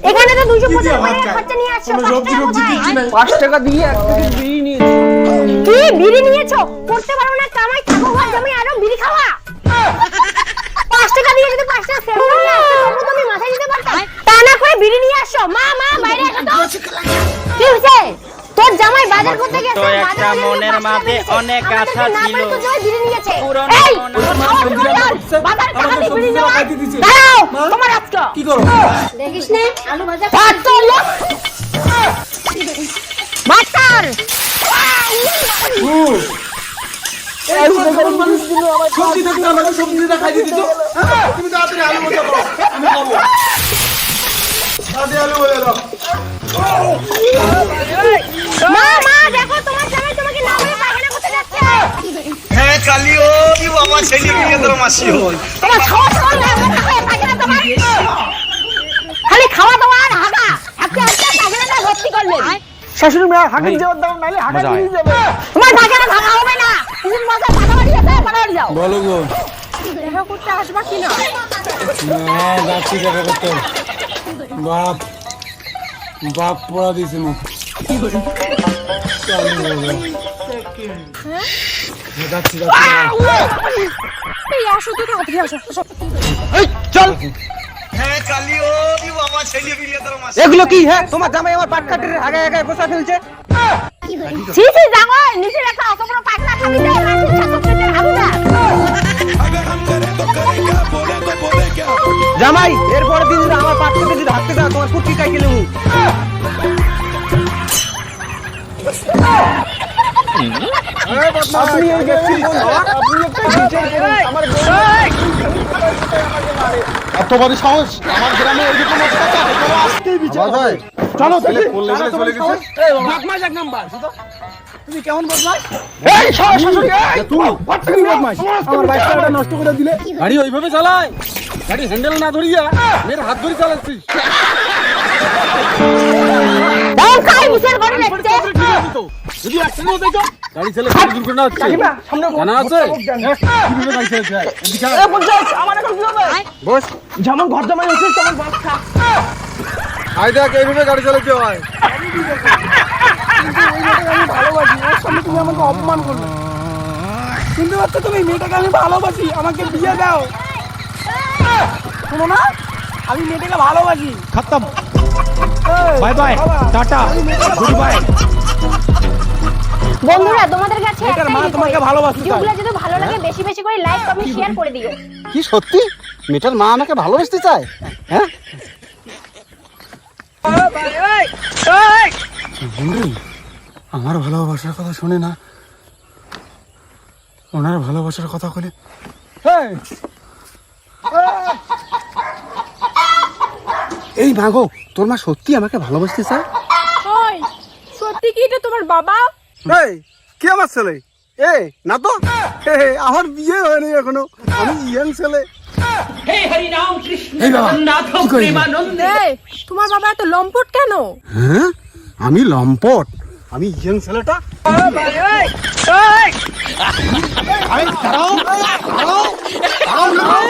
এখানে তো 250 টাকা খরচা নিয়ে আসছো। 5 টাকা দিয়ে এক প্যাকেট বিড়ি নিয়েছি। কি বিড়ি নিয়েছো? করতে পারো না কামাই, থাকো ঘর জমি আরো বিড়ি খাওয়া। 5 টাকা দিয়ে যদি 5 টাকা সেভ নিয়ে আসছো তবু তুমি মাথায় দিতে পারতা। তা না করে বিড়ি নিয়ে আসছো। মা বাইরে এসো তো। কি হইছে? তোর জামাই বাজার করতে গেছে, একটা মনের মাঝে অনেক আশা ছিল। বিড়ি নিয়েছে। পুরনো এই মনের বাজার টাকা দিয়ে বিড়ি নেওয়া। দাঁড়াও, তোমার আজকে কি করো? দেখিস না আলু ভাজা পাঁচটা লোক মাস্টার সবজি থাকলে আমাকে সবজিটা খাই দিছো। তুমি তাড়াতাড়ি আলু ভাজা করো, আমি খাবো। তাড়াতাড়ি আলু ভাজা দাও। মা দেখো তোমার জামাই তোমাকে না বলে পায়খানা করতে যাচ্ছে। হ্যাঁ কালিও কি বাবা ছেলে বিয়ে তোর মাসি হল তোমার খাওয়া দাওয়া না পায়খানা তোমার খালি খাওয়া দাওয়া আর হাগা একটা পায়খানাটা ভর্তি করলেন। শাশুড়ি মা হাগিয়ে যাওয়ার দাও, নাইলে হাগা দিয়ে যাবে। তোমার পায়খানা ভাঙা হবে না। তুমি মজা পাটাবাড়ি আছে, পাটাবাড়ি যাও। বলো গো। দেখা করতে আসবা কি না? না যাচ্ছি দেখা করতে। বাপ পড়া দিয়েছে মুখ। যাচ্ছি এই আসো তো তাড়াতাড়ি আসো। চল। হ্যাঁ কালিও কি বাবা ছেলে বিয়ে তোর মাসি এগুলো কি? হ্যাঁ, তোমার জামাই আমার পাট কাটে হাগায় হাগায় বসা ফেলছে। ছি জামাই নিচে একটা অত বড় পায়খানা খাবি দে না, সবচেয়ে হাগুদা। জামাই এরপরে দিন যদি আমার পাট কাটে যদি হাঁটতে যাও তোমার কুটকি কাই গেলে মুখ। আপনি এই গেছেন কোন বাবা? আপনি একটা বিচার করেন আমার এত বড় সাহস আমার গ্রামে এরকম অত্যাচার তোরা আজকেই বিচার হয়। চলো তাহলে চলে গেছে। এই বদমাশ এক নাম্বার। তুমি কেমন বদমাশ? এই শাশুড়ি এই তুই তুমি বদমাশ। আমার বাইকটা নষ্ট করে দিলে। গাড়ি ওইভাবে চালায়, গাড়ি হ্যান্ডেল না ধরিয়া মেয়ের হাত ধরে চালাচ্ছিস। দাও কাই বিচার করে দেখতে। যদি অ্যাক্সিডেন্ট হয়ে যায় গাড়ি ছেলে দুর্ঘটনা হচ্ছে সামনে জানা আছে? কিভাবে গাড়ি ছেড়েছে? এদিকে আয়। এ পঞ্চায়েত আমার এখন কি হবে? বস যেমন ঘর জামাই হচ্ছে তেমন বাস খা। আই দেখ এইভাবে গাড়ি চালাতে হয়। আমি ভালোবাসি, ওর সামনে তুমি আমাকে অপমান করবে। শুনতে পাচ্ছ তুমি? মেয়েটাকে আমি ভালোবাসি, আমাকে বিয়ে দাও। শোনো না, আমি মেয়েটাকে ভালোবাসি। खत्म बाय बाय टाटा गुड बाय। বন্ধুরা তোমাদের কাছে মেয়েটার মা তোমাকে ভালোবাসতে চায়। ভিডিওগুলো যদি ভালো লাগে বেশি বেশি করে লাইক কমেন্ট শেয়ার করে দিও। কি সত্যি মেয়েটার মা আমাকে ভালোবাসতে চায়? হ্যাঁ আমার ভালোবাসার কথা শুনে না, ওনার ভালোবাসার কথা বলে এই মাগো, তোর মা সত্যি আমাকে ভালোবাসতে চায়? ওই সত্যি কি এটা তোমার বাবা? এই কে আমার ছেলে? এ না তো, আমার বিয়ে হয়নি এখনো, আমি ইয়াং ছেলে। এই বাবা, কি করিস? এই তোমার বাবা এত লম্পট কেন? হ্যাঁ আমি লম্পট, আমি ইয়াং ছেলেটা। আরে দাঁড়াও, দাঁড়াও, দাঁড়াও, দাঁড়াও।